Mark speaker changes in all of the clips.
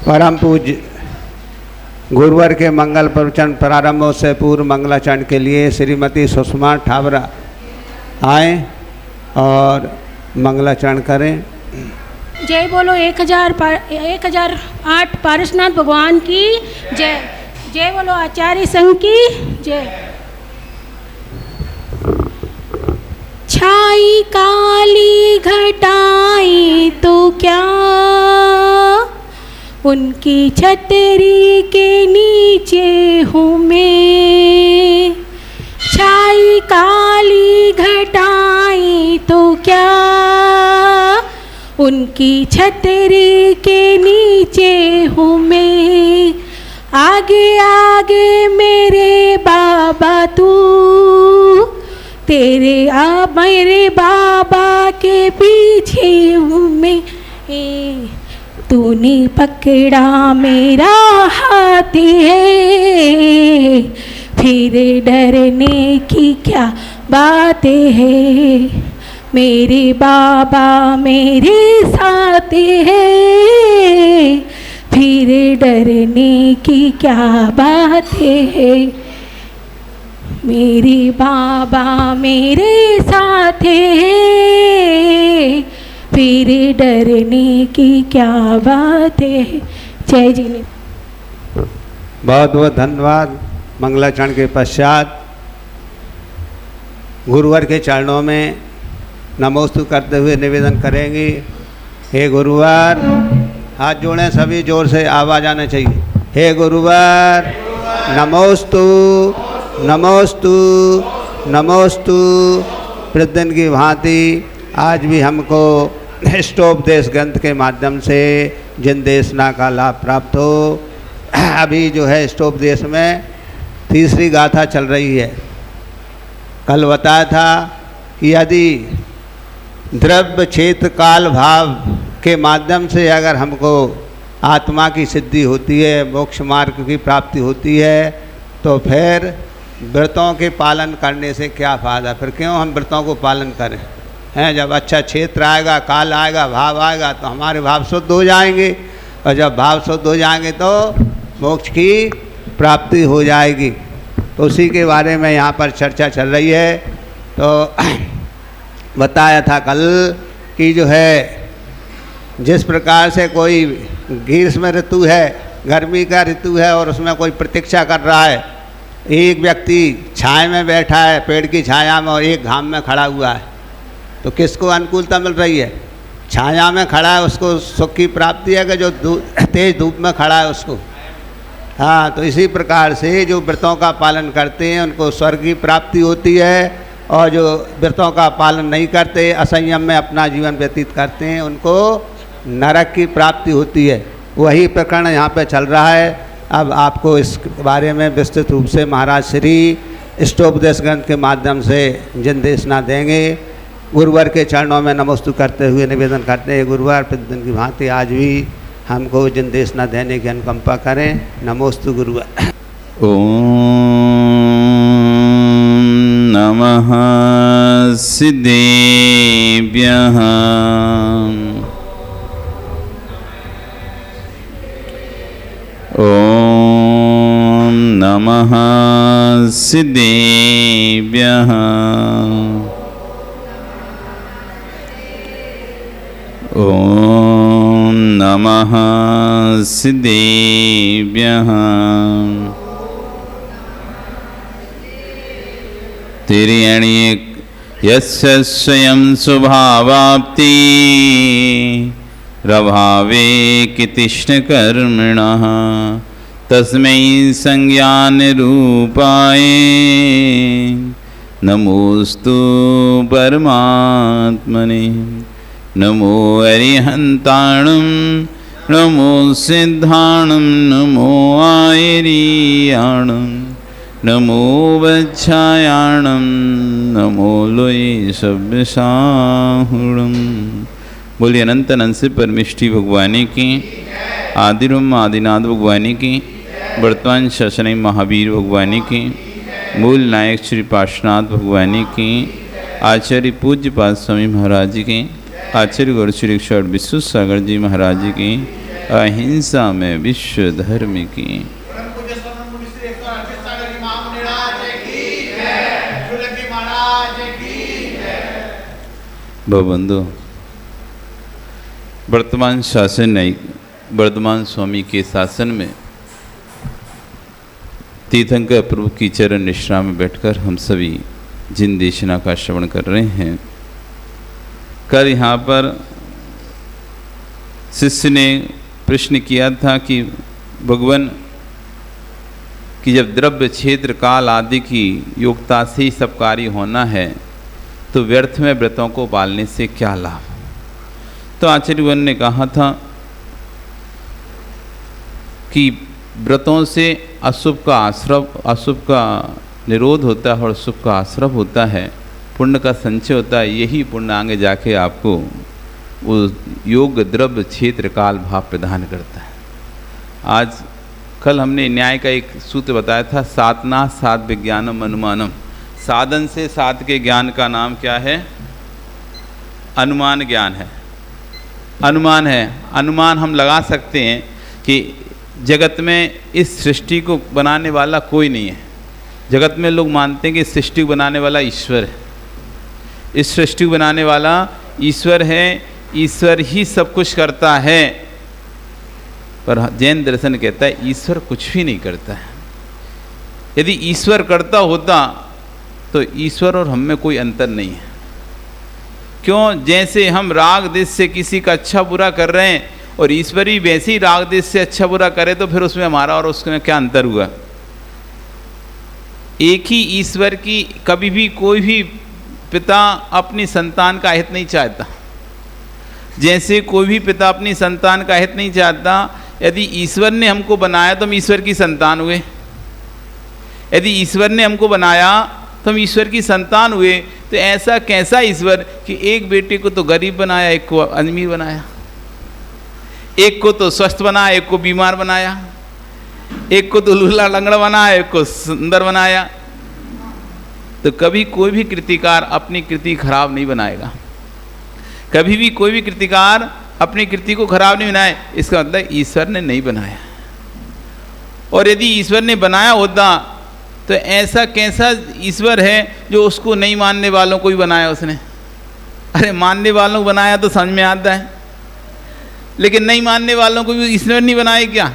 Speaker 1: परम पूज्य गुरुवार के मंगल प्रवचन प्रारंभ से पूर्व मंगलाचरण के लिए श्रीमती सुषमा ठावरा आए और मंगलाचरण करें।
Speaker 2: जय बोलो 1008 पारसनाथ भगवान की जय। जय बोलो आचार्य संघ की जय। छाई काली घटाई तो क्या, उनकी छतरी के नीचे हूँ मैं। छाई काली घटाई तो क्या, उनकी छतरी के नीचे हूँ मैं। आगे आगे मेरे बाबा तू, मेरे बाबा के पीछे हूँ मैं। तूने पकड़ा मेरा हाथ है, फिर डरने की क्या बात है। मेरे बाबा मेरे साथ है, फिर डरने की क्या बात है। मेरे बाबा मेरे साथ है, फिर डरने की क्या बात है। जय जी ने
Speaker 1: बहुत बहुत धन्यवाद। मंगलाचरण के पश्चात गुरुवार के चरणों में नमोस्तु करते हुए निवेदन करेंगे। हे गुरुवार, हाथ जोड़ें सभी, जोर से आवाज़ आना चाहिए। हे गुरुवार नमोस्तु नमोस्तु नमोस्तु। प्रतिदिन की भांति आज भी हमको इष्टोपदेश ग्रंथ के माध्यम से जिन देशना का लाभ प्राप्त हो। अभी जो है इष्टोपदेश में तीसरी गाथा चल रही है। कल बताया था कि यदि द्रव्य क्षेत्र काल भाव के माध्यम से अगर हमको आत्मा की सिद्धि होती है, मोक्ष मार्ग की प्राप्ति होती है, तो फिर व्रतों के पालन करने से क्या फ़ायदा। फिर क्यों हम व्रतों को पालन करें हैं। जब अच्छा क्षेत्र आएगा, काल आएगा, भाव आएगा, तो हमारे भाव शुद्ध हो जाएंगे, और जब भाव शुद्ध हो जाएंगे तो मोक्ष की प्राप्ति हो जाएगी। तो उसी के बारे में यहाँ पर चर्चा चल रही है। तो बताया था कल कि जो है जिस प्रकार से कोई ग्रीष्म ऋतु है, गर्मी का ऋतु है, और उसमें कोई प्रतीक्षा कर रहा है। एक व्यक्ति छाया में बैठा है, पेड़ की छाया में, और एक घाम में खड़ा हुआ है, तो किसको अनुकूलता मिल रही है। छाया में खड़ा है उसको सुख की प्राप्ति है कि जो तेज धूप में खड़ा है उसको। हाँ, तो इसी प्रकार से जो व्रतों का पालन करते हैं उनको स्वर्ग की प्राप्ति होती है, और जो व्रतों का पालन नहीं करते, असंयम में अपना जीवन व्यतीत करते हैं, उनको नरक की प्राप्ति होती है। वही प्रकरण यहाँ पे चल रहा है। अब आपको इस बारे में विस्तृत रूप से महाराज श्री इष्टोपदेश ग्रंथ के माध्यम से जिन देशना देंगे। गुरुवार के चरणों में नमोस्तु करते हुए निवेदन करते हैं, गुरुवार प्रतिदिन की भांति आज भी हमको जिन देशना देने की अनुकंपा करें। नमोस्तु गुरुवार।
Speaker 3: ओम नमः सिद्धेभ्यः। ओम नमः सिद्धेभ्यः। ओम नमः सिद्धेभ्यः। तिर्यणि यस्य स्वयं स्वभावाप्ति, प्रभावे कृष्णकर्मणः, तस्मै संज्ञानरूपाय नमोस्तु परमात्मने। नमो अरिहन्ताणं, नमो सिद्धाणं, नमो आयर्याणं, नमो वच्छायाणं, नमो लोये सव्यसाहुणं। बोलिए अनंत अनंत से परमिष्टि भगवानी की, आदिरूम आदिनाथ भगवानी की, वर्तमान शासनी महावीर भगवानी की, मूल नायक श्री पार्श्वनाथ भगवानी की, आचार्य पूज्य पाद स्वामी महाराज जी की, आचार्य गुरु श्री ईश्वर विश्व सागर जी महाराज जी की, अहिंसा में विश्व धर्म की। भवबंधु, वर्तमान शासन नहीं, वर्तमान स्वामी के शासन में तीर्थंकर प्रभु की चरण निश्रा में बैठकर हम सभी जिन देशना का श्रवण कर रहे हैं। कल यहाँ पर शिष्य ने प्रश्न किया था कि भगवान कि जब द्रव्य क्षेत्र काल आदि की योग्यता से ही सब कार्य होना है तो व्यर्थ में व्रतों को पालने से क्या लाभ। तो आचार्यवन ने कहा था कि व्रतों से अशुभ का आश्रव, अशुभ का निरोध होता है और शुभ का आश्रव होता है, पुण्य का संचय होता है। यही पुण्य आगे जाके आपको वो योग द्रव्य क्षेत्र काल भाव प्रदान करता है। आज कल हमने न्याय का एक सूत्र बताया था, साधना साध विज्ञानम अनुमानम। साधन से साध के ज्ञान का नाम क्या है? अनुमान ज्ञान है। अनुमान है, अनुमान हम लगा सकते हैं कि जगत में इस सृष्टि को बनाने वाला कोई नहीं है। जगत में लोग मानते हैं कि सृष्टि को बनाने वाला ईश्वर है, इस सृष्टि को बनाने वाला ईश्वर है, ईश्वर ही सब कुछ करता है। पर जैन दर्शन कहता है ईश्वर कुछ भी नहीं करता है। यदि ईश्वर करता होता तो ईश्वर और हम में कोई अंतर नहीं है। क्यों? जैसे हम राग देश से किसी का अच्छा बुरा कर रहे हैं और ईश्वर ही वैसे ही राग देश से अच्छा बुरा करे, तो फिर उसमें हमारा और उसमें क्या अंतर हुआ? एक ही ईश्वर की कभी भी कोई भी पिता अपनी संतान का हित नहीं चाहता। जैसे कोई भी पिता अपनी संतान का हित नहीं चाहता, यदि ईश्वर ने हमको बनाया तो हम ईश्वर की संतान हुए। यदि ईश्वर ने हमको बनाया तो हम ईश्वर की संतान हुए। तो ऐसा कैसा ईश्वर कि एक बेटे को तो गरीब बनाया, एक को अमीर बनाया, एक को तो स्वस्थ बनाया, एक को बीमार बनाया, एक को तो लूला लंगड़ा बनाया, एक को सुंदर बनाया। तो कभी कोई भी कृतिकार अपनी कृति खराब नहीं बनाएगा। कभी भी कोई भी कृतिकार अपनी कृति को खराब नहीं बनाए। इसका मतलब ईश्वर ने नहीं बनाया। और यदि ईश्वर ने बनाया होता तो ऐसा कैसा ईश्वर है जो उसको नहीं मानने वालों को भी बनाया उसने? अरे मानने वालों को बनाया तो समझ में आता है, लेकिन नहीं मानने वालों को भी ईश्वर नहीं बनाए क्या?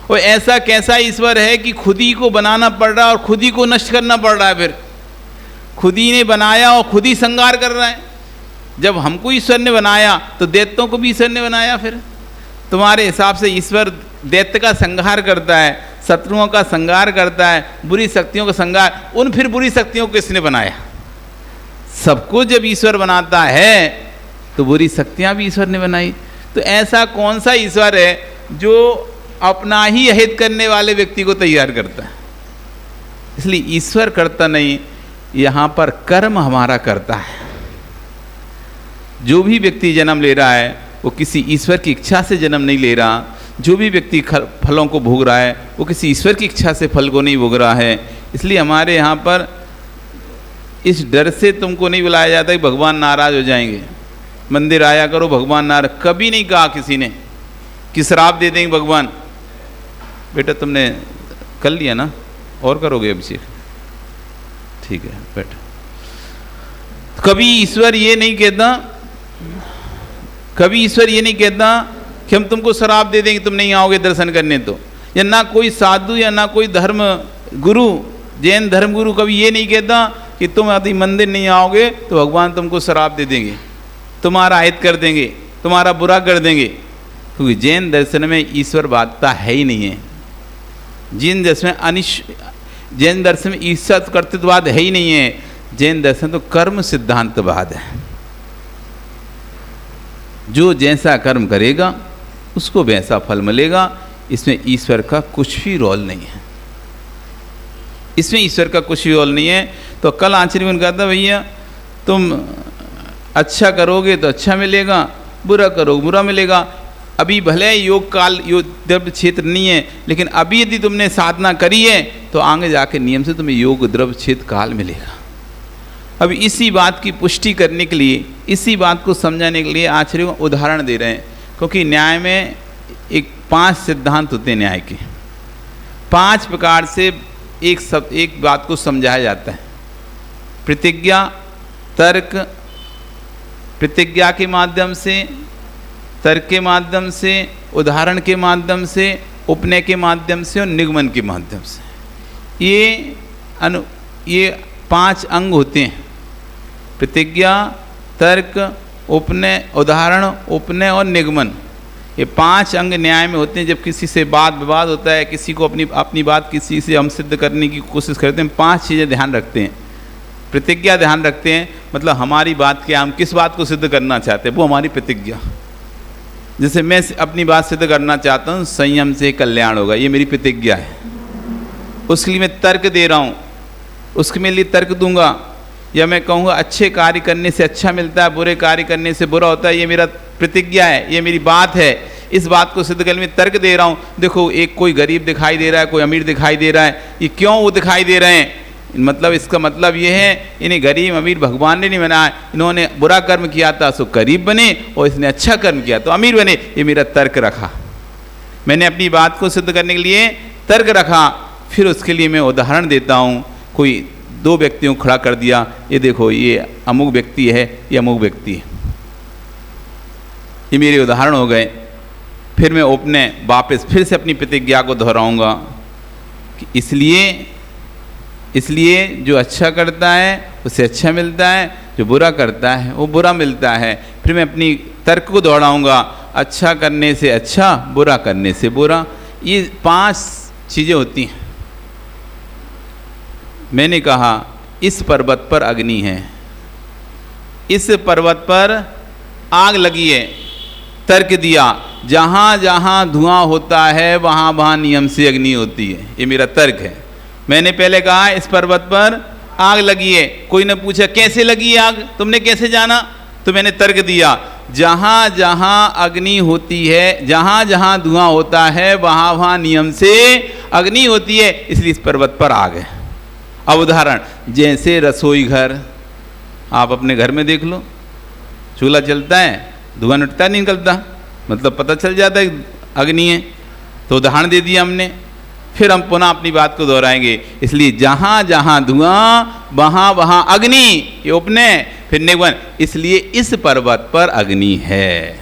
Speaker 3: और ऐसा कैसा ईश्वर है कि खुद ही को बनाना पड़ रहा है और खुद ही को नष्ट करना पड़ रहा है। फिर खुद ही ने बनाया और खुद ही संहार कर रहा है। जब हमको ईश्वर ने बनाया तो दैत्यों को भी ईश्वर ने बनाया। फिर तुम्हारे हिसाब से ईश्वर दैत्य का संहार करता है, शत्रुओं का संहार करता है, बुरी शक्तियों का संहार। उन फिर बुरी शक्तियों को किसने बनाया? सबको जब ईश्वर बनाता है तो बुरी शक्तियां भी ईश्वर ने बनाई। तो ऐसा कौन सा ईश्वर है जो अपना ही अहित करने वाले व्यक्ति को तैयार करता है? इसलिए ईश्वर करता नहीं, यहाँ पर कर्म हमारा करता है। जो भी व्यक्ति जन्म ले रहा है वो किसी ईश्वर की इच्छा से जन्म नहीं ले रहा। जो भी व्यक्ति फलों को भोग रहा है वो किसी ईश्वर की इच्छा से फल को नहीं भोग रहा है। इसलिए हमारे यहाँ पर इस डर से तुमको नहीं बुलाया जाता कि भगवान नाराज हो जाएंगे, मंदिर आया करो भगवान नाराज। कभी नहीं कहा किसी ने कि श्राप दे देंगे भगवान। बेटा तुमने कर लिया ना, और करोगे अभिषेक? ठीक है बेटा। कभी ईश्वर ये नहीं कहता, कभी ईश्वर ये नहीं कहता कि हम तुमको श्राप दे देंगे तुम नहीं आओगे दर्शन करने। तो या ना कोई साधु या ना कोई धर्म गुरु, जैन धर्म गुरु कभी ये नहीं कहता कि तुम यदि मंदिर नहीं आओगे तो भगवान तुमको श्राप दे देंगे, तुम्हारा अहित कर देंगे, तुम्हारा बुरा कर देंगे। क्योंकि जैन दर्शन में ईश्वर बातता है ही नहीं है। जैन दर्शन में ईश्वर कर्तृत्ववाद है ही नहीं है। जैन दर्शन तो कर्म सिद्धांतवाद है। जो जैसा कर्म करेगा उसको वैसा फल मिलेगा। इसमें ईश्वर का कुछ भी रोल नहीं है। इसमें ईश्वर का कुछ भी रोल नहीं है। तो कल आचार्य ने कहा था भैया तुम अच्छा करोगे तो अच्छा मिलेगा, बुरा करोगे बुरा मिलेगा। अभी भले योग काल योग द्रव्य क्षेत्र नहीं है, लेकिन अभी यदि तुमने साधना करी है तो आगे जाके नियम से तुम्हें योग द्रव्य क्षेत्र काल मिलेगा। अब इसी बात की पुष्टि करने के लिए, इसी बात को समझाने के लिए आचार्य उदाहरण दे रहे हैं। क्योंकि न्याय में एक 5 सिद्धांत होते हैं न्याय के। 5 प्रकार से एक बात को समझाया जाता है। प्रतिज्ञा, तर्क, प्रतिज्ञा के माध्यम से, तर्क के माध्यम से, उदाहरण के माध्यम से, उपनय के माध्यम से और निगमन के माध्यम से। ये 5 अंग होते हैं। प्रतिज्ञा, तर्क, उपनय, उदाहरण, उपनय और निगमन। ये 5 अंग न्याय में होते हैं। जब किसी से वाद विवाद होता है, किसी को अपनी बात किसी से हम सिद्ध करने की कोशिश करते हैं, 5 चीज़ें ध्यान रखते हैं। प्रतिज्ञा ध्यान रखते हैं, मतलब हमारी बात क्या, हम किस बात को सिद्ध करना चाहते हैं, वो हमारी प्रतिज्ञा। जैसे मैं अपनी बात सिद्ध करना चाहता हूँ, संयम से कल्याण होगा, ये मेरी प्रतिज्ञा है। उसके लिए मैं तर्क दे रहा हूँ, उसके मेरे लिए तर्क दूंगा। या मैं कहूँगा अच्छे कार्य करने से अच्छा मिलता है, बुरे कार्य करने से बुरा होता है, ये मेरा प्रतिज्ञा है, ये मेरी बात है। इस बात को सिद्ध करने में तर्क दे रहा हूँ। देखो, एक कोई गरीब दिखाई दे रहा है, कोई अमीर दिखाई दे रहा है, ये क्यों वो दिखाई दे रहे हैं, मतलब इसका मतलब ये है इन्हें गरीब अमीर भगवान ने नहीं बनाया, इन्होंने बुरा कर्म किया था सो गरीब बने, और इसने अच्छा कर्म किया तो अमीर बने। ये मेरा तर्क रखा, मैंने अपनी बात को सिद्ध करने के लिए तर्क रखा। फिर उसके लिए मैं उदाहरण देता हूँ। कोई 2 व्यक्तियों को खड़ा कर दिया, ये देखो ये अमुक व्यक्ति है, ये अमुक व्यक्ति है, ये मेरे उदाहरण हो गए। फिर मैं उपनय वापस फिर से अपनी प्रतिज्ञा को दोहराऊंगा कि इसलिए जो अच्छा करता है उसे अच्छा मिलता है, जो बुरा करता है वो बुरा मिलता है। फिर मैं अपनी तर्क को दोहराऊंगा, अच्छा करने से अच्छा, बुरा करने से बुरा। ये 5 चीज़ें होती हैं। मैंने कहा इस पर्वत पर अग्नि है, इस पर्वत पर आग लगी है, तर्क दिया जहाँ जहाँ धुआं होता है वहाँ वहाँ नियम से अग्नि होती है, ये मेरा तर्क है। मैंने पहले कहा इस पर्वत पर आग लगी है, कोई ने पूछा कैसे लगी आग, तुमने कैसे जाना, तो मैंने तर्क दिया जहाँ जहाँ अग्नि होती है, जहाँ जहाँ धुआं होता है वहाँ वहाँ नियम से अग्नि होती है, इसलिए इस पर्वत पर आग है। अब उदाहरण, जैसे रसोई घर, आप अपने घर में देख लो, चूल्हा जलता है, धुआं उठता नहीं निकलता, मतलब पता चल जाता है अग्नि है। तो उदाहरण दे दिया हमने। फिर हम पुनः अपनी बात को दोहराएंगे, इसलिए जहाँ जहाँ धुआं वहाँ वहाँ अग्नि, ये उपनय। फिर निगमन, इसलिए इस पर्वत पर अग्नि है।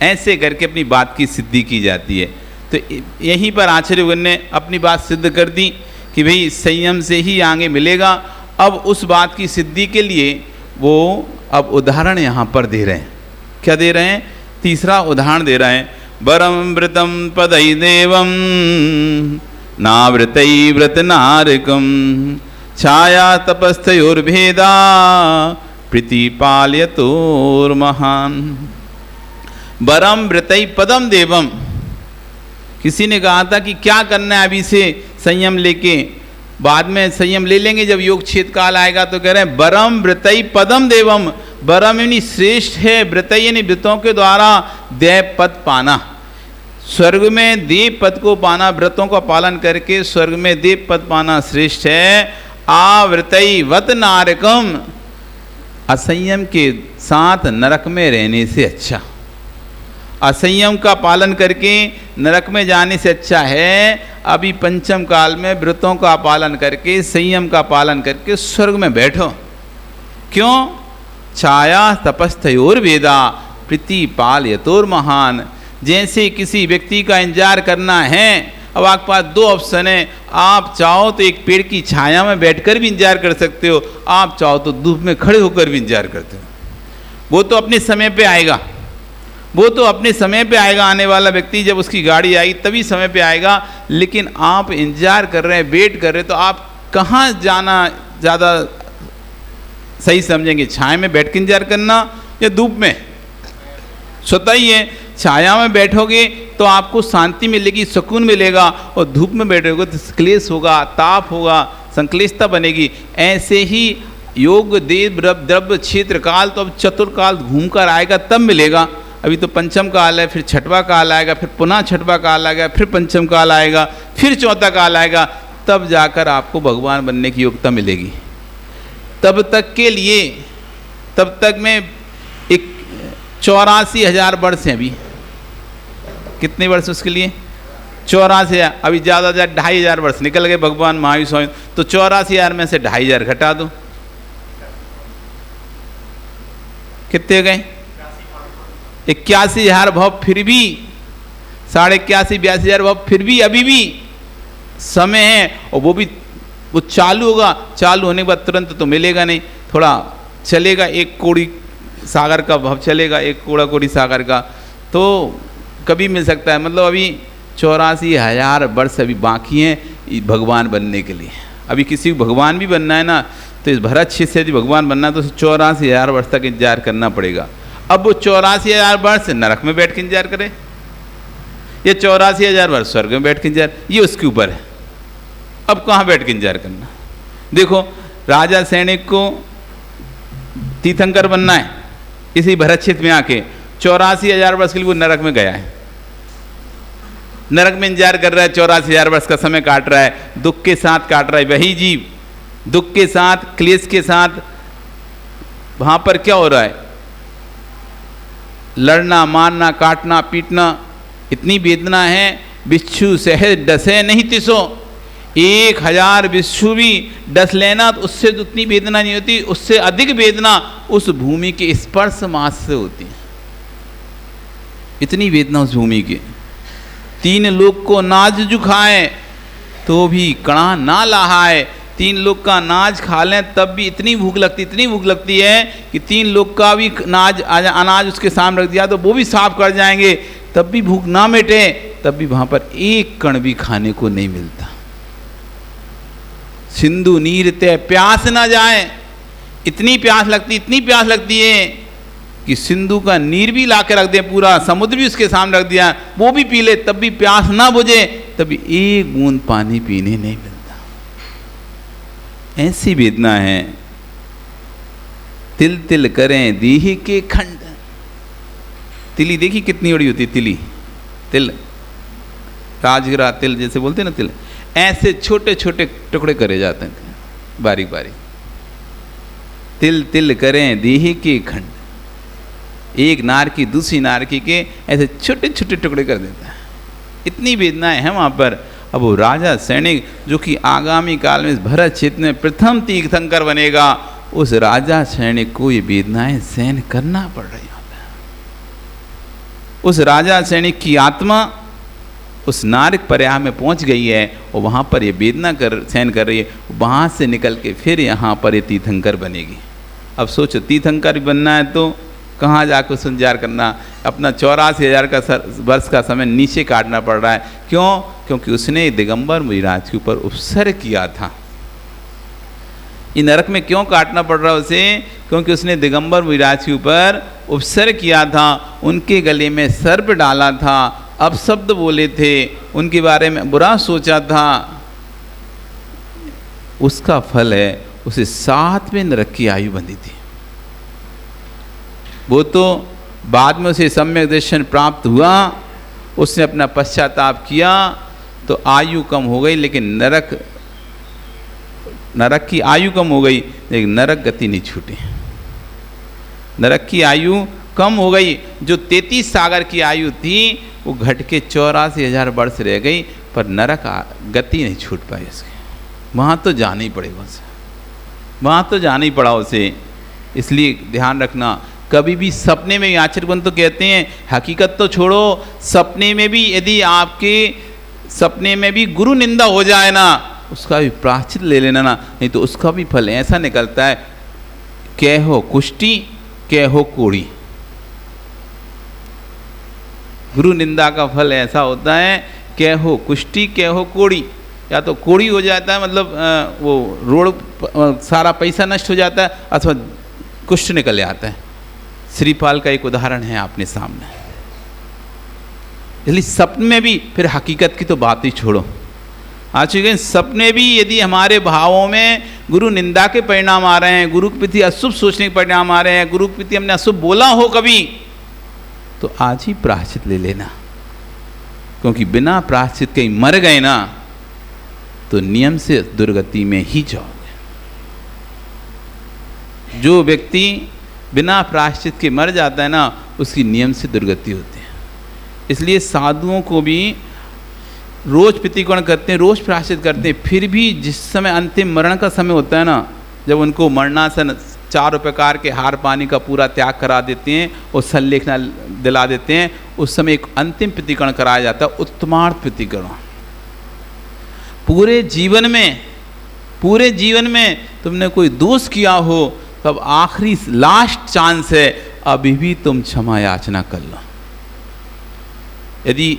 Speaker 3: ऐसे करके अपनी बात की सिद्धि की जाती है। तो यहीं पर आचार्यगण ने अपनी बात सिद्ध कर दी कि भाई संयम से ही आगे मिलेगा। अब उस बात की सिद्धि के लिए वो अब उदाहरण यहाँ पर दे रहे हैं। क्या दे रहे हैं? तीसरा उदाहरण दे रहे हैं। वरम व्रतम पदई देवम नावृतई व्रत नारकम छाया तपस्थयोर्भेदा प्रीतिपालयतोर्महान। वरम व्रतई पदम देवम, किसी ने कहा था कि क्या करना है अभी से संयम लेके, बाद में संयम ले लेंगे जब योग छेद काल आएगा। तो कह रहे हैं वरम व्रतई पदम देवम, वरम यानी श्रेष्ठ है, व्रतई यानी व्रतों के द्वारा देव पद पाना, स्वर्ग में देव पद को पाना, व्रतों का पालन करके स्वर्ग में देव पद पाना श्रेष्ठ है। आवृतई वत नारकम, असंयम के साथ नरक में रहने से अच्छा, असंयम का पालन करके नरक में जाने से अच्छा है अभी पंचम काल में व्रतों का पालन करके संयम का पालन करके स्वर्ग में बैठो। क्यों? छाया तपस्थयोर वेदा प्रीतिपालयतोर महान। जैसे किसी व्यक्ति का इंतजार करना है, अब आपके पास 2 ऑप्शन है, आप चाहो तो एक पेड़ की छाया में बैठकर भी इंतजार कर सकते हो, आप चाहो तो धूप में खड़े होकर भी इंतजार करते हो। वो तो अपने समय पे आएगा, वो तो अपने समय पे आएगा। आने वाला व्यक्ति जब उसकी गाड़ी आएगी तभी समय पे आएगा, लेकिन आप इंतजार कर रहे हैं, वेट कर रहे हैं, तो आप कहाँ जाना ज़्यादा सही समझेंगे? छाया में बैठ के इंतजार करना या धूप में? स्वतः ही है, छाया में बैठोगे तो आपको शांति मिलेगी, सुकून मिलेगा, और धूप में बैठोगे तो क्लेश होगा, ताप होगा, संक्लिष्टता बनेगी। ऐसे ही योग देव द्रव्य क्षेत्र काल तो अब चतुर्काल घूम कर आएगा तब मिलेगा। अभी तो पंचम काल है, फिर छठवां काल आएगा, फिर पुनः छठवां काल आएगा, फिर पंचम काल आएगा, फिर चौथा काल आएगा, तब जाकर आपको भगवान बनने की योग्यता मिलेगी। तब तक के लिए, तब तक में 84,000 वर्ष हैं अभी, कितने वर्ष उसके लिए? 84। अभी ज़्यादा 2500 वर्ष निकल गए भगवान महावीर स्वामी, तो 84,000 में से 2500 घटा दो, कितने गए? 81,000 भाव, फिर भी 81,500 भाव, फिर भी अभी भी समय है। और वो चालू होगा, चालू होने के बाद तुरंत तो मिलेगा नहीं, थोड़ा चलेगा, 1 कौड़ी सागर का भाव चलेगा, 1 कौड़ी सागर का, तो कभी मिल सकता है। मतलब अभी 84,000 वर्ष अभी बाकी हैं भगवान बनने के लिए। अभी किसी को भगवान भी बनना है ना, तो इस भरत क्षेत्र से यदि भगवान बनना है तो 84,000 वर्ष तक इंतजार करना पड़ेगा। अब वो 84,000 वर्ष नरक में बैठ के इंतजार करे, ये 84,000 वर्ष स्वर्ग में बैठ के इंतजार, ये उसके ऊपर है। अब कहाँ बैठ के इंतजार करना? देखो, राजा सैनिक को तीर्थंकर बनना है, इसी भरत क्षेत्र में आके 84,000 वर्ष के लिए वो नरक में गया है, नरक में इंतजार कर रहा है, 84,000 वर्ष का समय काट रहा है, दुख के साथ काट रहा है। वही जीव दुख के साथ, क्लेश के साथ, वहां पर क्या हो रहा है? लड़ना, मारना, काटना, पीटना, इतनी वेदना है। बिच्छू सहज डसे नहीं तिसो, 1000 बिच्छू भी डस लेना तो उससे उतनी वेदना नहीं होती, उससे अधिक वेदना उस भूमि के स्पर्श मास से होती है। इतनी वेदना उस भूमि की। 3 लोग को नाज जुखाए तो भी कणा ना लहाए, 3 लोग का नाज खा लें तब भी इतनी भूख लगती है कि 3 लोग का भी अनाज उसके सामने रख दिया तो वो भी साफ कर जाएंगे, तब भी भूख ना मिटे, तब भी वहां पर 1 कण भी खाने को नहीं मिलता। सिंधु नीर ते प्यास ना जाए, इतनी प्यास लगती है कि सिंधु का नीर भी ला के रख दे, पूरा समुद्र भी उसके सामने रख दिया, वो भी पी ले तब भी प्यास ना बुझे, तभी 1 बूंद पानी पीने नहीं मिलता। ऐसी वेदना है। तिल तिल करें दीही के खंड, तिली देखी कितनी बड़ी होती है, तिल राजगिरा तिल जैसे बोलते हैं ना, तिल ऐसे छोटे छोटे टुकड़े करे जाते हैं, बारीक बारीक। तिल तिल करें दीही के खंड, एक नार की दूसरी नार की के ऐसे छोटे छोटे टुकड़े कर देता है। इतनी वेदनाएं हैं वहाँ पर। अब वो राजा सैनिक जो कि आगामी काल में इस भरत क्षेत्र में प्रथम तीर्थंकर बनेगा, उस राजा सैनिक को ये वेदनाएं सहन करना पड़ रही होता है। उस राजा सैनिक की आत्मा उस नारक पर्याय में पहुंच गई है और वहाँ पर ये वेदना सहन कर रही है, वहाँ से निकल के फिर यहाँ पर ये तीर्थंकर बनेगी। अब सोचो, तीर्थंकर बनना है तो कहाँ जाकर संचार करना, अपना 84,000 का वर्ष का समय नीचे काटना पड़ रहा है। क्यों? क्योंकि उसने दिगंबर मुनिराज के ऊपर उपसर्ग किया था। ये नरक में क्यों काटना पड़ रहा है उसे? क्योंकि उसने दिगंबर मुनिराज के ऊपर उपसर्ग किया था, उनके गले में सर्प डाला था, अपशब्द बोले थे, उनके बारे में बुरा सोचा था। उसका फल है उसे 7वें नरक की आयु बंधी थी। वो तो बाद में उसे सम्यक दर्शन प्राप्त हुआ, उसने अपना पश्चाताप किया तो आयु कम हो गई, लेकिन नरक की आयु कम हो गई, लेकिन नरक गति नहीं छूटी। नरक की आयु कम हो गई, जो 33 सागर की आयु थी वो घट के 84,000 वर्ष रह गई, पर नरक गति नहीं छूट पाई उसकी। वहाँ तो जाना ही पड़ेगा उसे, वहाँ तो जाना ही पड़ा उसे। इसलिए ध्यान रखना, कभी भी सपने में, आचार्यगण तो कहते हैं हकीकत तो छोड़ो, सपने में भी यदि आपके सपने में भी गुरु निंदा हो जाए ना, उसका भी प्रायश्चित ले लेना ना, नहीं तो उसका भी फल ऐसा निकलता है, कह हो कुष्टी कह हो कोड़ी। गुरु निंदा का फल ऐसा होता है, कह हो कुष्टी कह हो कोड़ी। या तो कोड़ी हो जाता है, मतलब वो रोड सारा पैसा नष्ट हो जाता है, अथवा कुष्ठ निकल आता है। श्रीपाल का एक उदाहरण है आपने सामने। इसलिए सपने में भी, फिर हकीकत की तो बात ही छोड़ो, आचुके सपने भी यदि हमारे भावों में गुरु निंदा के परिणाम आ रहे हैं, गुरु के प्रति अशुभ सोचने के परिणाम आ रहे हैं, गुरु के प्रति हमने अशुभ बोला हो कभी, तो आज ही प्रायश्चित ले लेना। क्योंकि बिना प्रायश्चित कहीं मर गए ना तो नियम से दुर्गति में ही जाओगे। जो व्यक्ति बिना प्रायश्चित के मर जाता है ना, उसकी नियम से दुर्गति होती है। इसलिए साधुओं को भी रोज पितृकरण करते हैं, रोज प्रायश्चित करते हैं, फिर भी जिस समय अंतिम मरण का समय होता है ना, जब उनको मरणासन 4 प्रकार के हार पानी का पूरा त्याग करा देते हैं और संलेखना दिला देते हैं, उस समय एक अंतिम पितृकरण कराया जाता है, उत्तमार्थ पितृकरण। पूरे जीवन में तुमने कोई दोष किया हो, तब आखिरी लास्ट चांस है, अभी भी तुम क्षमा याचना कर लो। यदि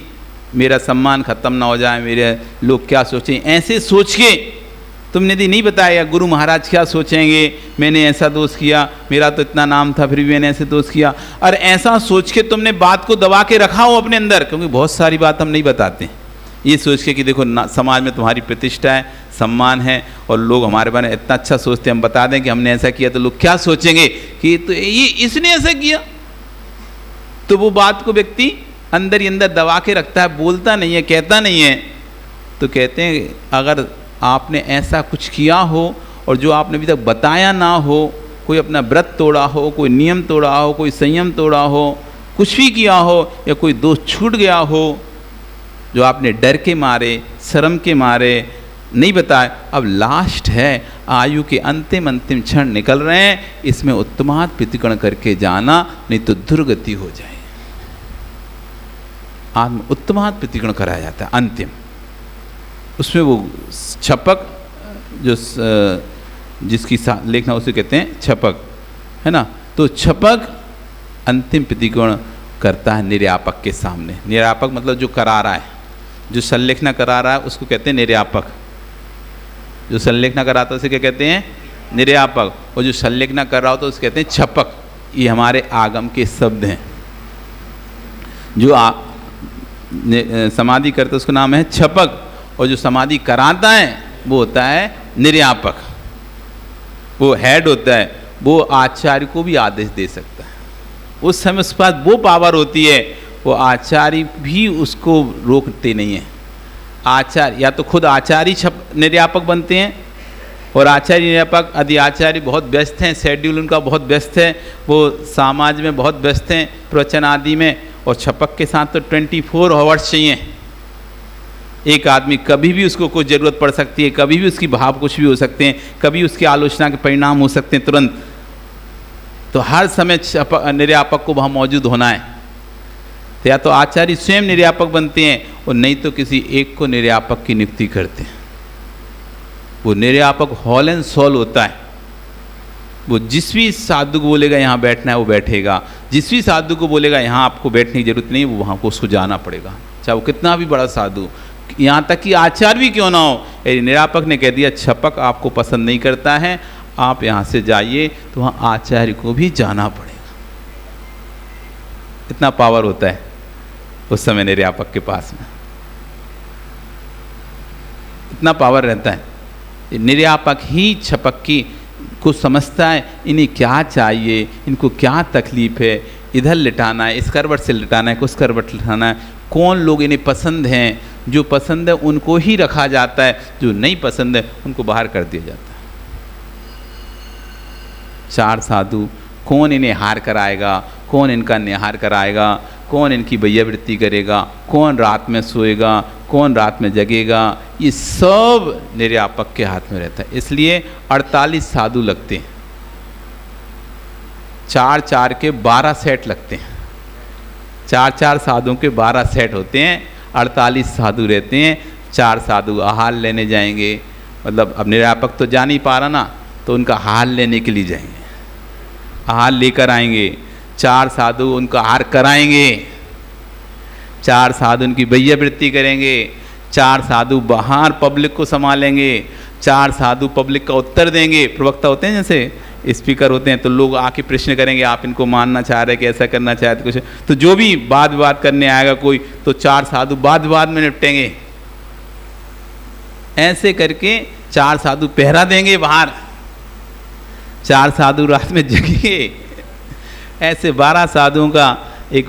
Speaker 3: मेरा सम्मान खत्म ना हो जाए, मेरे लोग क्या सोचें, ऐसे सोच के तुमने यदि नहीं बताया गुरु महाराज क्या सोचेंगे, मैंने ऐसा दोष किया, मेरा तो इतना नाम था फिर भी मैंने ऐसे दोष किया, और ऐसा सोच के तुमने बात को दबा के रखा हो अपने अंदर, क्योंकि बहुत सारी बात हम नहीं बताते, ये सोच के कि देखो समाज में तुम्हारी प्रतिष्ठा है, सम्मान है, और लोग हमारे बारे में इतना अच्छा सोचते हैं, हम बता दें कि हमने ऐसा किया तो लोग क्या सोचेंगे कि तो ये इसने ऐसा किया। तो वो बात को व्यक्ति अंदर ही अंदर दबा के रखता है, बोलता नहीं है, कहता नहीं है। तो कहते हैं अगर आपने ऐसा कुछ किया हो और जो आपने अभी तक बताया ना हो, कोई अपना व्रत तोड़ा हो, कोई नियम तोड़ा हो, कोई संयम तोड़ा हो, कुछ भी किया हो, या कोई दोष छूट गया हो जो आपने डर के मारे, शर्म के मारे नहीं बताए, अब लास्ट है, आयु के अंतिम क्षण निकल रहे हैं, इसमें उत्तमार्थ पितृकरण करके जाना, नहीं तो दुर्गति हो जाए। आत्म उत्तमार्थ पितृकरण कराया जाता है अंतिम। उसमें वो छपक जो जिसकी लेखना उसे कहते हैं छपक, है ना। तो छपक अंतिम पितृकरण करता है निर्यापक के सामने। निर्यापक मतलब जो करा रहा है, जो संलेखना करा रहा है उसको कहते हैं निर्यापक। जो संलेखना कराता है उसे क्या कहते हैं? निर्यापक। और जो संलेखना कर रहा हो तो उसे कहते हैं छपक। ये हमारे आगम के शब्द हैं। जो समाधि करते उसका नाम है छपक, और जो समाधि कराता है वो होता है निर्यापक। वो हेड होता है, वो आचार्य को भी आदेश दे सकता है। उस समय उसके पास वो पावर होती है, वो आचार्य भी उसको रोकते नहीं है। आचार्य या तो खुद आचार्य निर्यापक बनते हैं, और आचार्य निर्यापक यदि आचार्य बहुत व्यस्त हैं, शेड्यूल उनका बहुत व्यस्त है, वो समाज में बहुत व्यस्त हैं प्रवचन आदि में, और छपक के साथ तो 24 आवर्स चाहिए। एक आदमी कभी भी उसको कुछ ज़रूरत पड़ सकती है, कभी भी उसकी भाव कुछ भी हो सकते हैं, कभी उसकी आलोचना के परिणाम हो सकते हैं तुरंत। तो हर समय निर्यापक को वहाँ मौजूद होना है। तो या तो आचार्य स्वयं निर्यापक बनते हैं, और नहीं तो किसी एक को निर्यापक की नियुक्ति करते हैं। वो निर्यापक हॉल एंड सोल होता है। वो जिस भी साधु को बोलेगा यहाँ बैठना है वो बैठेगा, जिस भी साधु को बोलेगा यहाँ आपको बैठने की जरूरत नहीं है, वो वहाँ को उसको जाना पड़ेगा, चाहे वो कितना भी बड़ा साधु, यहाँ तक कि आचार्य भी क्यों ना हो। निर्यापक ने कह दिया छपक आपको पसंद नहीं करता है, आप यहाँ से जाइए, तो वहाँ आचार्य को भी जाना पड़ेगा। इतना पावर होता है उस समय निर्यापक के पास में, इतना पावर रहता है। निर्यापक ही छपक की को समझता है इन्हें क्या चाहिए, इनको क्या तकलीफ है, इधर लिटाना है, इस करवट से लिटाना है, उस करवट लिटाना है, कौन लोग इन्हें पसंद हैं, जो पसंद है उनको ही रखा जाता है, जो नहीं पसंद है उनको बाहर कर दिया जाता है। 4 साधु, कौन इन्हें हार कराएगा, कौन इनका निहार कराएगा, कौन इनकी भैयावृत्ति करेगा, कौन रात में सोएगा, कौन रात में जगेगा, ये सब निर्यापक के हाथ में रहता है। इसलिए 48 साधु लगते हैं, 4-4 के 12 सेट लगते हैं। 4-4 साधुओं के 12 सेट होते हैं, 48 साधु रहते हैं। 4 साधु आहार लेने जाएंगे, मतलब अब निर्यापक तो जा नहीं पा रहा ना, तो उनका हार लेने के लिए जाएंगे, आहार लेकर आएंगे। 4 साधु उनका आहार कराएंगे, 4 साधु उनकी भैयावृत्ति करेंगे, 4 साधु बाहर पब्लिक को संभालेंगे, 4 साधु पब्लिक का उत्तर देंगे। प्रवक्ता होते हैं, जैसे स्पीकर होते हैं, तो लोग आके प्रश्न करेंगे, आप इनको मानना चाह रहे हैं कि ऐसा करना चाहते कुछ, तो जो भी बात बात करने आएगा कोई, तो 4 साधु बात में निपटेंगे। ऐसे करके 4 साधु पहरा देंगे बाहर, 4 साधु रात में जगेंगे। ऐसे 12 साधुओं का एक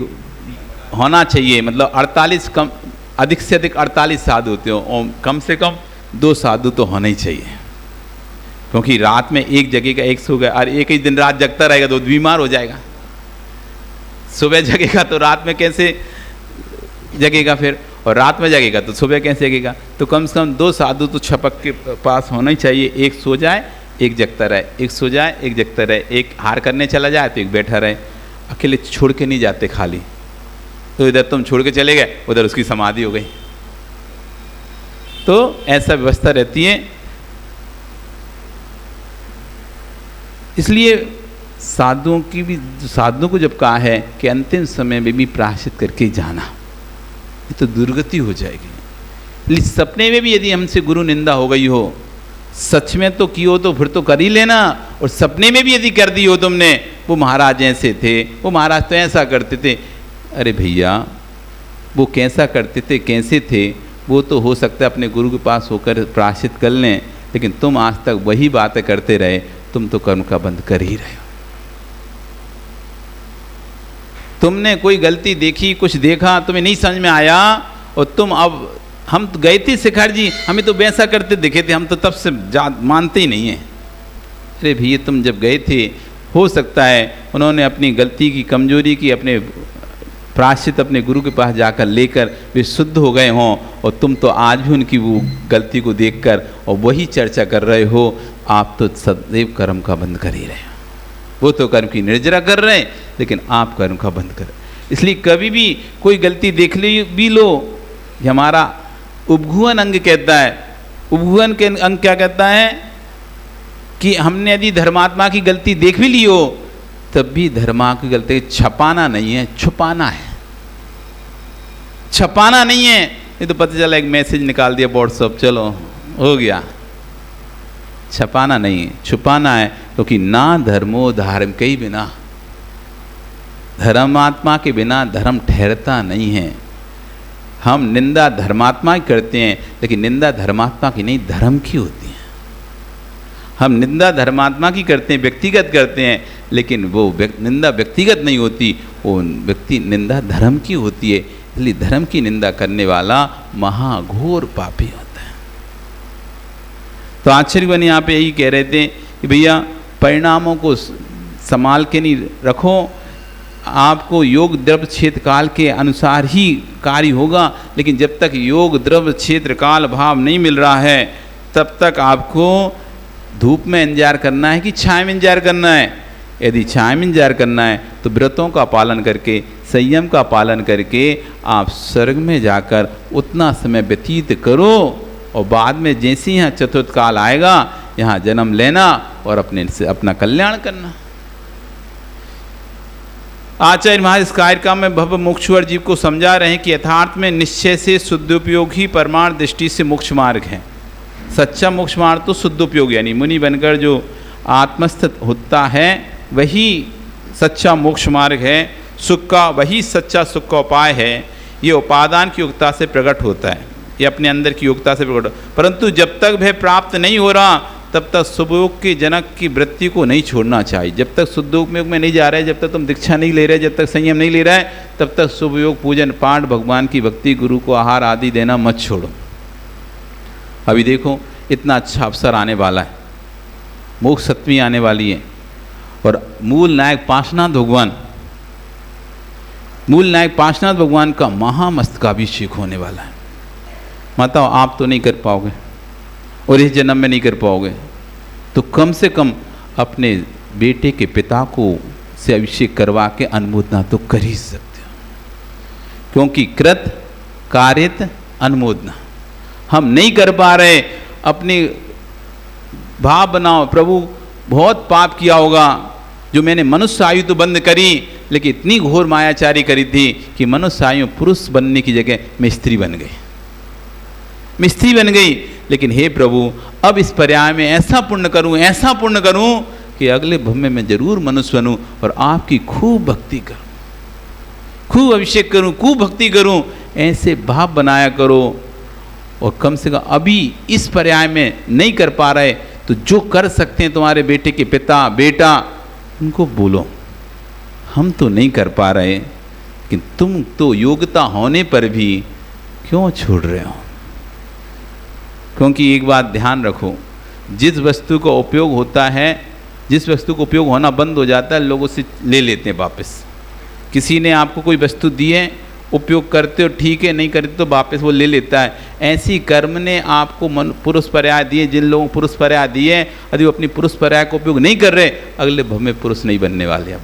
Speaker 3: होना चाहिए, मतलब 48 कम, अधिक से अधिक 48 साधु होते हो, और कम से कम 2 साधु तो होना ही चाहिए। क्योंकि रात में एक जगेगा, एक सो गया, और एक ही दिन रात जगता रहेगा तो बीमार हो जाएगा। सुबह जगेगा तो रात में कैसे जगेगा फिर, और रात में जगेगा तो सुबह कैसे जगेगा? तो कम से कम 2 साधु तो छपक के पास होना ही चाहिए, एक सो जाए एक जगता रहे, एक सो जाए एक जगता रहे, एक हार करने चला जाए तो एक बैठा रहे। अकेले छोड़ के नहीं जाते खाली, तो इधर तुम छोड़ के चले गए, उधर उसकी समाधि हो गई। तो ऐसा व्यवस्था रहती है। इसलिए साधुओं की भी, साधुओं को जब कहा है कि अंतिम समय में भी प्रायश्चित करके जाना, ये तो दुर्गति हो जाएगी। सपने में भी यदि हमसे गुरु निंदा हो गई हो, सच में तो की हो तो फिर तो कर ही लेना, और सपने में भी यदि कर दी हो तुमने, वो महाराज ऐसे थे, वो महाराज तो ऐसा करते थे, अरे भैया वो कैसा करते थे, कैसे थे, वो तो हो सकता है अपने गुरु के पास होकर प्रायश्चित कर लें, लेकिन तुम आज तक वही बातें करते रहे, तुम तो कर्म का बंध कर ही रहे हो। तुमने कोई गलती देखी, कुछ देखा, तुम्हें नहीं समझ में आया, और तुम अब, हम तो गए थे शिखर जी, हमें तो वैसा करते दिखे थे, हम तो तब से मानते ही नहीं हैं। अरे भैया तुम जब गए थे, हो सकता है उन्होंने अपनी गलती की, कमजोरी की, अपने प्रायश्चित अपने गुरु के पास जाकर लेकर वे शुद्ध हो गए हों, और तुम तो आज भी उनकी वो गलती को देखकर और वही चर्चा कर रहे हो। आप तो सदैव कर्म का बंध कर ही रहे हो, वो तो कर्म की निर्जरा कर रहे हैं, लेकिन आप कर्म का बंध कर। इसलिए कभी भी कोई गलती देख ली भी लो, हमारा उपघुवन अंग कहता है, उपघुवन के अंग क्या कहता है कि हमने यदि धर्मात्मा की गलती देख भी ली हो, तब भी धर्मा की गलती छपाना नहीं है, छुपाना है, छपाना नहीं है। ये तो पता चला एक मैसेज निकाल दिया व्हाट्सएप, चलो हो गया, छपाना नहीं है, छुपाना है। क्योंकि ना धर्मो धार्म के ही बिना, धर्मात्मा के बिना धर्म ठहरता नहीं है। हम निंदा धर्मात्मा की करते हैं, लेकिन निंदा धर्मात्मा की नहीं, धर्म की होती है। हम निंदा धर्मात्मा की करते हैं, व्यक्तिगत करते हैं, लेकिन वो निंदा व्यक्तिगत नहीं होती, वो व्यक्ति निंदा धर्म की होती है। इसलिए धर्म की निंदा करने वाला महाघोर पापी होता है। तो आचार्य बने यहाँ पे यही कह रहे थे कि भैया परिणामों को संभाल के नहीं रखो, आपको योग द्रव्य क्षेत्र काल के अनुसार ही कार्य होगा, लेकिन जब तक योग द्रव्य क्षेत्र काल भाव नहीं मिल रहा है, तब तक आपको धूप में इंतजार करना है कि छाया में इंतजार करना है। यदि छाया में इंतजार करना है तो व्रतों का पालन करके, संयम का पालन करके आप स्वर्ग में जाकर उतना समय व्यतीत करो, और बाद में जैसे ही यहाँ चतुर्थ काल आएगा, यहाँ जन्म लेना और अपने से अपना कल्याण करना। आचार्य महाराज इस कार्यक्रम में भव मोक्षवर जीव को समझा रहे हैं कि यथार्थ में निश्चय से शुद्धोपयोग ही परमार्थ दृष्टि से मोक्ष मार्ग है। सच्चा मोक्ष मार्ग तो शुद्धोपयोग, यानी मुनि बनकर जो आत्मस्थित होता है वही सच्चा मोक्ष मार्ग है। सुख का वही सच्चा सुख का उपाय है। ये उपादान की योग्यता से प्रकट होता है, ये अपने अंदर की योग्यता से प्रकट। परंतु जब तक वह प्राप्त नहीं हो रहा, तब तक शुभयोग के जनक की वृत्ति को नहीं छोड़ना चाहिए। जब तक शुद्धयोग में नहीं जा रहे, जब तक तुम दीक्षा नहीं ले रहे, जब तक संयम नहीं ले रहा है, तब तक शुभयोग, पूजन पाठ, भगवान की भक्ति, गुरु को आहार आदि देना मत छोड़ो। अभी देखो इतना अच्छा अवसर आने वाला है, मोक्ष सप्तमी आने वाली है, और मूल नायक पार्श्वनाथ भगवान, मूल नायक पार्श्वनाथ भगवान का महामस्तकाभिषेक होने वाला है। माता आप तो नहीं कर पाओगे और इस जन्म में नहीं कर पाओगे, तो कम से कम अपने बेटे के पिता को से अभिषेक करवा के अनुमोदना तो कर ही सकते हो, क्योंकि कृत कारित अनुमोदना हम नहीं कर पा रहे। अपने भाव बनाओ, प्रभु बहुत पाप किया होगा, जो मैंने मनुष्य आयु तो बंद करी, लेकिन इतनी घोर मायाचारी करी थी कि मनुष्य आयु पुरुष बनने की जगह मैं स्त्री बन गई, मैं स्त्री बन गई। लेकिन हे प्रभु, अब इस पर्याय में ऐसा पुण्य करूं, ऐसा पुण्य करूं कि अगले भव में मैं जरूर मनुष्य बनूं और आपकी खूब भक्ति करूं, खूब अभिषेक करूं, खूब भक्ति करूं। ऐसे भाव बनाया करो। और कम से कम अभी इस पर्याय में नहीं कर पा रहे, तो जो कर सकते हैं तुम्हारे बेटे के पिता, बेटा, उनको बोलो हम तो नहीं कर पा रहे, कि तुम तो योग्यता होने पर भी क्यों छोड़ रहे हो। क्योंकि एक बात ध्यान रखो, जिस वस्तु का उपयोग होता है, जिस वस्तु का उपयोग होना बंद हो जाता है, लोग उसे ले लेते हैं वापस। किसी ने आपको कोई वस्तु दी है उपयोग करते हो ठीक है, नहीं करते तो वापस वो ले लेता है। ऐसी कर्म ने आपको पुरुष पर्याय दिए, जिन लोगों को पुरुष पर्याय दिए, यदि वो अपनी पुरुष पर्याय को उपयोग नहीं कर रहे, अगले भव में पुरुष नहीं बनने वाले। अब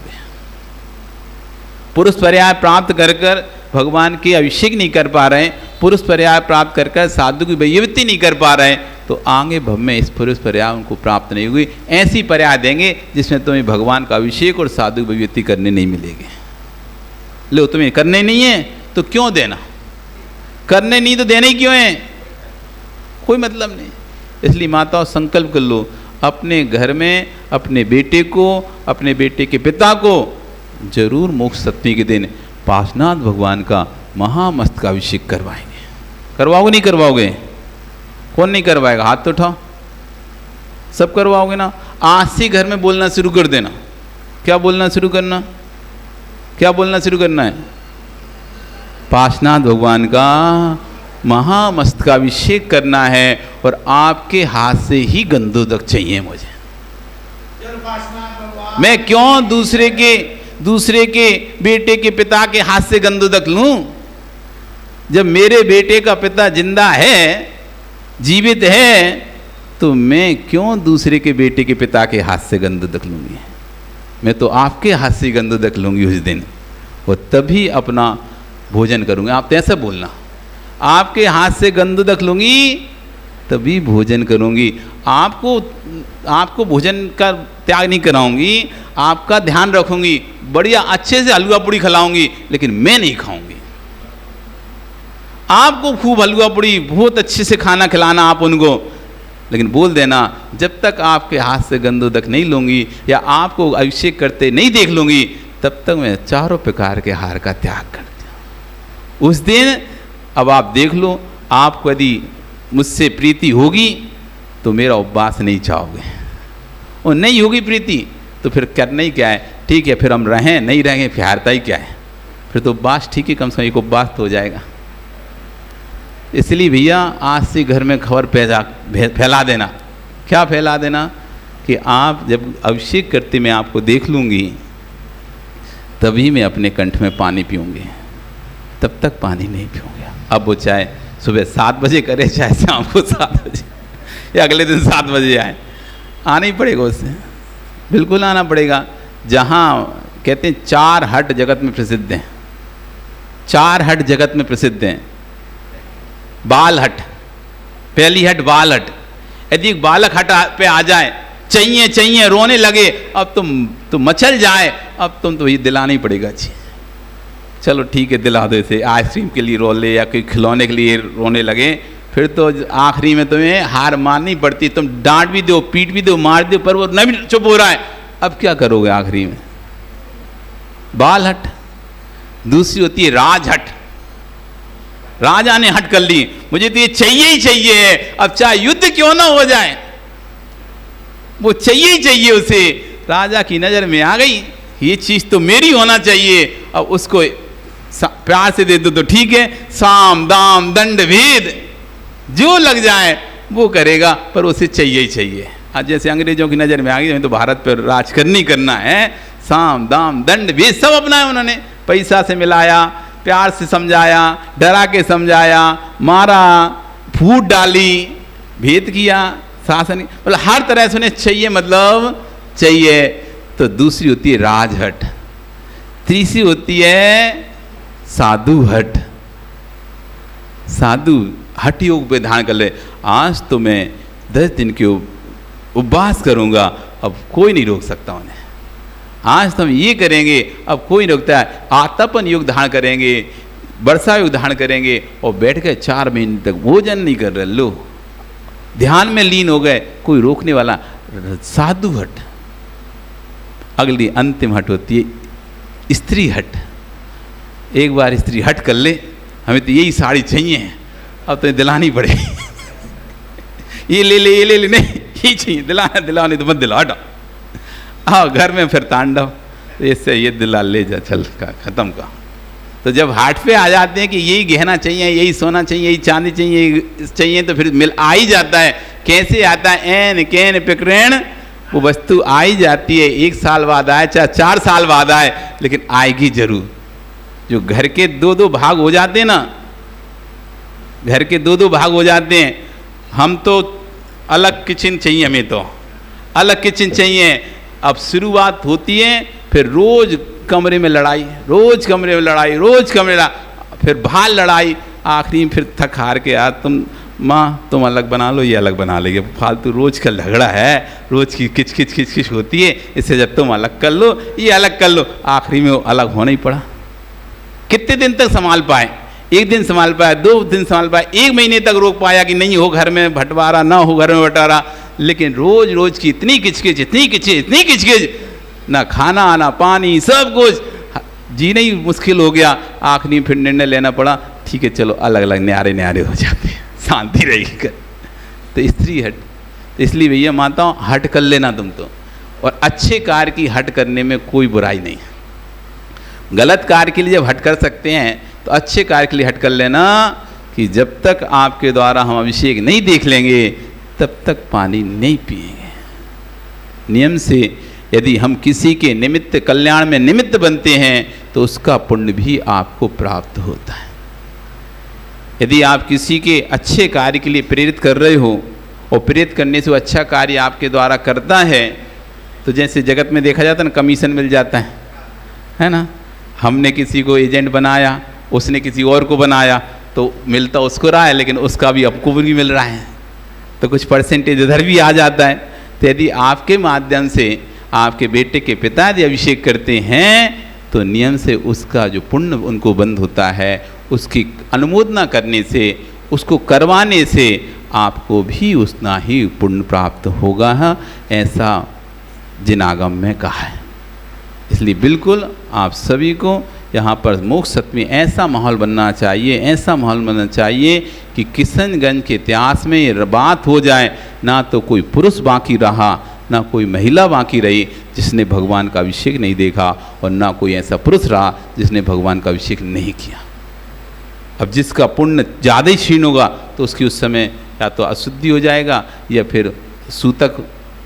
Speaker 3: पुरुष पर्याय प्राप्त कर कर भगवान की अभिषेक नहीं कर पा रहे, पुरुष पर्याय प्राप्त कर कर साधु की वैयवृत्ति नहीं कर पा रहे, तो आगे भव में इस पुरुष पर्याय उनको प्राप्त नहीं हुई। ऐसी पर्याय देंगे जिसमें तुम्हें भगवान का अभिषेक और साधु की वैयवृत्ति करने नहीं मिलेगी। लो तुम्हें करने नहीं है तो क्यों देना, करने नहीं तो देने क्यों है, कोई मतलब नहीं। इसलिए माताओं संकल्प कर लो, अपने घर में अपने बेटे को, अपने बेटे के पिता को जरूर मोक्ष सप्तमी के दिन पार्श्वनाथ भगवान का महामस्तकाभिषेक करवाएंगे। करवाओगे नहीं करवाओगे? कौन नहीं करवाएगा? हाथ तो उठाओ। सब करवाओगे ना? आज से घर में बोलना शुरू कर देना। क्या बोलना शुरू करना? क्या बोलना शुरू करना है? पार्श्वनाथ भगवान का महामस्तकाभिषेक करना है और आपके हाथ से ही गंधोदक चाहिए मुझे। मैं क्यों दूसरे के बेटे के पिता के हाथ से गंधोदक लूं? जब मेरे बेटे का पिता जिंदा है, जीवित है, तो मैं क्यों दूसरे के बेटे के पिता के हाथ से गंधोदक लूंगी? मैं तो आपके हाथ से गंधोदक लूंगी उस दिन, और तभी अपना भोजन करूंगी। आप तो ऐसा बोलना, आपके हाथ से गंधोदक लूंगी तभी भोजन करूंगी। आपको भोजन का त्याग नहीं कराऊंगी, आपका ध्यान रखूंगी, बढ़िया अच्छे से हलवा पूड़ी खिलाऊंगी, लेकिन मैं नहीं खाऊंगी। आपको खूब हलवा पूड़ी बहुत अच्छे से खाना खिलाना आप उनको, लेकिन बोल देना जब तक आपके हाथ से गंधोदक नहीं लूंगी या आपको अभिषेक करते नहीं देख लूंगी, तब तक मैं चारों प्रकार के आहार का त्याग करती हूँ। उस दिन अब आप देख लो, आपको यदि मुझसे प्रीति होगी तो मेरा उपवास नहीं चाहोगे, और नहीं होगी प्रीति तो फिर करना ही क्या है? ठीक है, फिर हम रहें नहीं रहेंगे, फिर हारता ही क्या है? फिर तो उपवास ठीक है, कम से कम एक उपवास तो हो जाएगा। इसलिए भैया आज से घर में खबर फैला देना। क्या फैला देना? कि आप जब अभिषेक करते मैं आपको देख लूँगी तभी मैं अपने कंठ में पानी पीऊँगी, तब तक पानी नहीं पीऊँगा। अब वो चाहे सुबह 7 बजे करे, चाहे शाम को 7 बजे या अगले दिन 7 बजे आए, आना ही पड़ेगा उससे, बिल्कुल आना पड़ेगा। जहाँ कहते हैं 4 हट जगत में प्रसिद्ध हैं, 4 हट जगत में प्रसिद्ध हैं। बाल हट, पहली हट बाल हट। यदि एक बालक हट पे आ जाए, चाहिए चाहिए रोने लगे, अब तुम मचल जाए, अब तुम तो ये दिलाना ही पड़ेगा। जी चलो ठीक है, दिला दो इसे, आइसक्रीम के लिए रो ले या कोई खिलौने के लिए रोने लगे, फिर तो आखिरी में तुम्हें हार माननी पड़ती। तुम डांट भी दो, पीट भी दो, मार दो, पर वो नहीं चुप हो रहा है, अब क्या करोगे आखिरी में? बाल हट। दूसरी होती है राज हट। राजा ने हट कर ली, मुझे तो ये चाहिए ही चाहिए, अब चाहे युद्ध क्यों ना हो जाए, वो चाहिए ही चाहिए उसे। राजा की नजर में आ गई ये चीज तो मेरी होना चाहिए, अब उसको प्यार से दे दो तो ठीक है, साम दाम दंड भेद जो लग जाए वो करेगा, पर उसे चाहिए ही चाहिए। आज जैसे अंग्रेजों की नजर में आ गई तो भारत पर राज करना है, साम दाम दंड भेद सब अपनाया उन्होंने। पैसा से मिलाया, प्यार से समझाया, डरा के समझाया, मारा, फूट डाली, भेद किया, शासन, मतलब हर तरह से उन्हें चाहिए, मतलब चाहिए। तो दूसरी होती है राजहट, तीसरी होती है साधु हट। साधु हठ योग पे ध्यान कर ले, आज तो मैं 10 दिन के उपवास करूंगा, अब कोई नहीं रोक सकता उन्हें। आज तो हम ये करेंगे, अब कोई नहीं रोकता है। आतपन योग धारण करेंगे, वर्षा योग धारण करेंगे, और बैठ के 4 महीने तक भोजन नहीं कर रहे, लो ध्यान में लीन हो गए, कोई रोकने वाला। साधु हट। अगली अंतिम हट होती है स्त्री हट। एक बार स्त्री हट कर ले, हमें तो यही साड़ी चाहिए, अब तो दिलानी पड़ेगी ये ले ले, ये ले ले, नहीं ये चाहिए, दिलाओ नहीं तो मत दिलाओ, हटाओ। हाँ, घर में फिर तांडव, तो इससे ये दिला ले जा, चल का खत्म का। तो जब हाट पे आ जाते हैं कि यही गहना चाहिए, यही सोना चाहिए, यही चांदी चाहिए, तो फिर मिल आ ही जाता है। कैसे आता है? एन कैन पिक्रेण, वो वस्तु आ ही जाती है। 1 साल बाद आए, चाहे 4 साल बाद आए, लेकिन आएगी जरूर। जो घर के 2-2 भाग हो जाते हैं ना, घर के 2-2 भाग हो जाते हैं। हम तो अलग किचन चाहिए, हमें तो अलग किचन चाहिए। अब शुरुआत होती है, फिर रोज कमरे में लड़ाई, रोज कमरे में लड़ाई, रोज कमरे में, फिर बाहर लड़ाई, आखिरी में फिर थक हार के यार तुम अलग बना लो, ये अलग बना लेंगे, फालतू रोज का झगड़ा है, रोज की किच किच होती है, इससे जब तुम अलग कर लो, ये अलग कर लो, आखिरी में वो अलग होना ही पड़ा। कितने दिन तक संभाल पाए? 1 दिन संभाल पाया, 2 दिन संभाल पाया, 1 महीने तक रोक पाया कि नहीं हो घर में बंटवारा, ना हो घर में बंटवारा। लेकिन रोज रोज की इतनी किचकिच, ना खाना ना पानी, सब कुछ, जीना ही मुश्किल हो गया। आखिरी फिर निर्णय लेना पड़ा, ठीक है चलो अलग अलग न्यारे हो जाते हैं, शांति रहेगी। तो स्त्री हट, इसलिए भैया माताओं हट कर लेना तुम तो, और अच्छे कार्य की हट करने में कोई बुराई नहीं है। गलत कार्य के लिए जब हट कर सकते हैं तो अच्छे कार्य के लिए हट कर लेना कि जब तक आपके द्वारा हम अभिषेक नहीं देख लेंगे तब तक पानी नहीं पिएंगे। नियम से यदि हम किसी के निमित्त कल्याण में निमित्त बनते हैं तो उसका पुण्य भी आपको प्राप्त होता है। यदि आप किसी के अच्छे कार्य के लिए प्रेरित कर रहे हो और प्रेरित करने से वो अच्छा कार्य आपके द्वारा करता है, तो जैसे जगत में देखा जाता है ना, कमीशन मिल जाता है ना। हमने किसी को एजेंट बनाया, उसने किसी और को बनाया, तो मिलता उसको रहा है, लेकिन उसका भी आपको भी मिल रहा है, तो कुछ परसेंटेज उधर भी आ जाता है। तो यदि आपके माध्यम से आपके बेटे के पिता यदि अभिषेक करते हैं तो नियम से उसका जो पुण्य उनको बंद होता है, उसकी अनुमोदना करने से, उसको करवाने से आपको भी उतना ही पुण्य प्राप्त होगा, ऐसा जिनागम में कहा है। इसलिए बिल्कुल आप सभी को यहाँ पर मोक्ष सत्य में ऐसा माहौल बनना चाहिए, ऐसा माहौल बनना चाहिए कि किशनगंज के इतिहास में ये बात हो जाए, ना तो कोई पुरुष बाकी रहा, ना कोई महिला बाकी रही जिसने भगवान का अभिषेक नहीं देखा, और ना कोई ऐसा पुरुष रहा जिसने भगवान का अभिषेक नहीं किया। अब जिसका पुण्य ज़्यादा ही क्षीण होगा तो उसकी उस समय या तो अशुद्धि हो जाएगा या फिर सूतक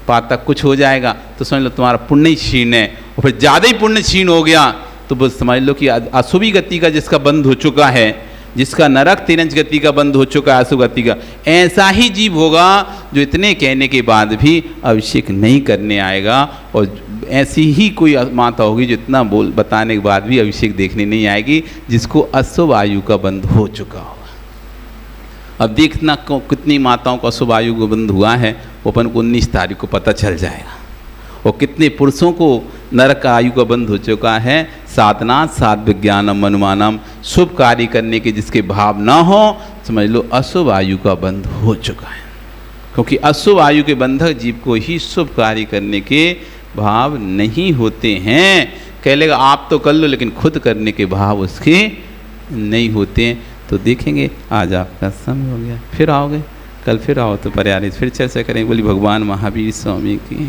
Speaker 3: पातक कुछ हो जाएगा, तो समझ लो तुम्हारा पुण्य ही क्षीण है। और फिर ज़्यादा ही पुण्य क्षीण हो गया तो बस समझ लो कि अशुभी गति का जिसका बंध हो चुका है, जिसका नरक तिरंज गति का बंध हो चुका है, अशुभ गति का, ऐसा ही जीव होगा जो इतने कहने के बाद भी अभिषेक नहीं करने आएगा। और ऐसी ही कोई माता होगी जो इतना बताने के बाद भी अभिषेक देखने नहीं आएगी, जिसको अशुभ आयु का बंध हो चुका होगा। अब देखना कितनी माताओं का अशुभ आयु का बंध हुआ है, वो अपन को 19 तारीख को पता चल जाएगा। और कितने पुरुषों को नरक का आयु का बंध हो चुका है। साधनाथ साध विज्ञानम अनुमानम, शुभ कार्य करने के जिसके भाव ना हो, समझ लो अशुभ आयु का बंध हो चुका है। क्योंकि अशुभ आयु के बंधक जीव को ही शुभ कार्य करने के भाव नहीं होते हैं। कह लेगा आप तो कर लो, लेकिन खुद करने के भाव उसके नहीं होते। तो देखेंगे आज आपका समय हो गया, फिर आओगे, कल फिर आओ तो पर्याय फिर चर्चा करेंगे। बोली भगवान महावीर स्वामी की।